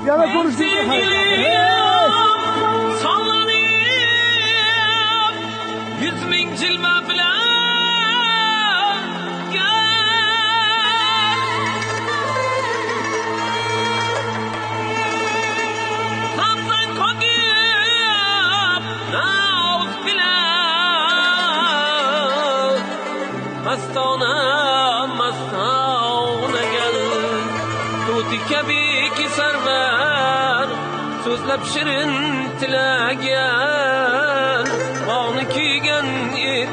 Yana ko'rishdik. Sallanıp 100 bin cilve bilen gel. Samsan kokip navz bilen mastona gel. Tuti kebiki server so'zlab shirin tilagan Bağını kiygen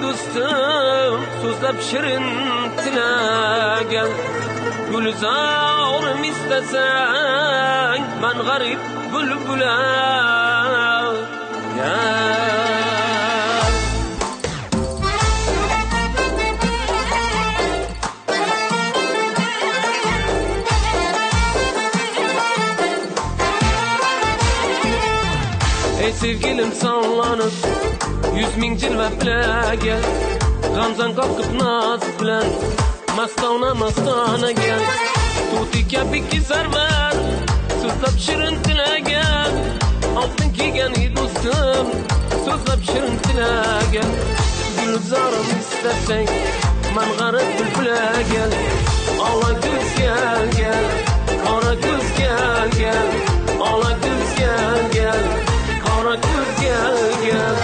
do'stim so'zlab shirin tilagan Gulzorim istasang men g'arib bulbulam Ey sevgilim sallanıp 100 bin cilve bile gel. Gamzan kalkıp naz bilen mastana gel. Tuti kebiki server so'zlab shirin tile gel. Altın kiygen do'stim so'zlab shirin tile gel. Gulzorim istasang men g'arib bulbula gel. Ola ko'z gel qora ko'z gel ola ko'z gel qora ko'z gel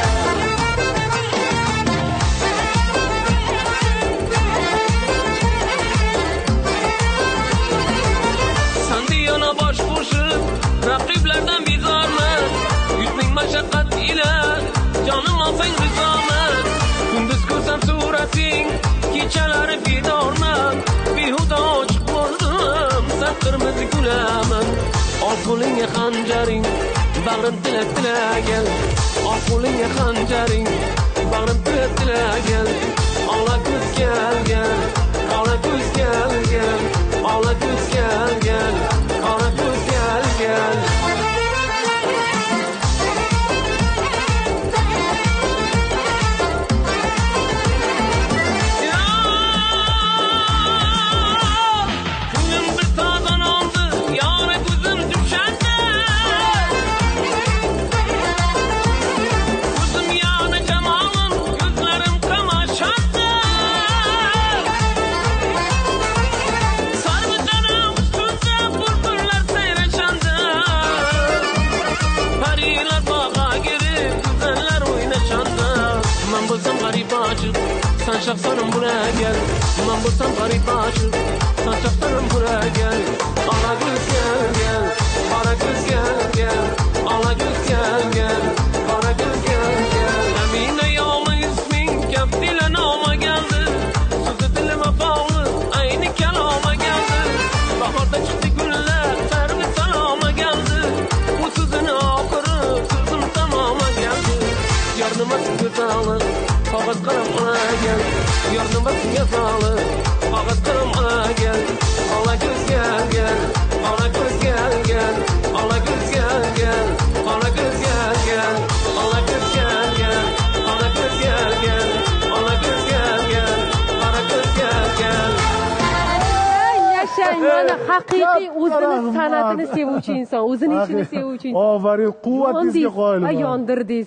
Sen diyana baş koşup rakiplerden bizarman 100 bin meşakkat ile canım alsın rızaman Gündüz görsem suretin geceleri fidarman Bihuda aşık oldum sen kırmızı gülemen Al koluna hancerin bağrım tile gel Al koluna hancerin bağrım tile gel Ala göz gel Ala göz gel Ala göz gel Ala göz gel Sen şahsanım buraya gel Ben bulsam garip aşık Sen şahsanım buraya gel Ala göz gel Ala göz gel Ala göz gel Ala göz gel Emine yağlı ismin Keftiyle nama geldi Sözü dilime bağlı Aynı kelama geldi Baharda çıktı güller Servi salama geldi Bu sözün ahırı Sözüm tamama geldi Yardıma sıkı sağlık Kağıt kalem gel Yardıma sıkı sağlık Kağıt kalem gel Ala göz gel Ala göz gel Ala göz gel Ala göz gel Ala göz gel Ala göz gel Ala göz gel Ala göz gel Yaşayın mana haqiqiy o'zini san'atini sevuvchi inson, o'zini ishini sevuvchi inson. Ofarin, quvvatingizga qoyil. Yondirdingiz.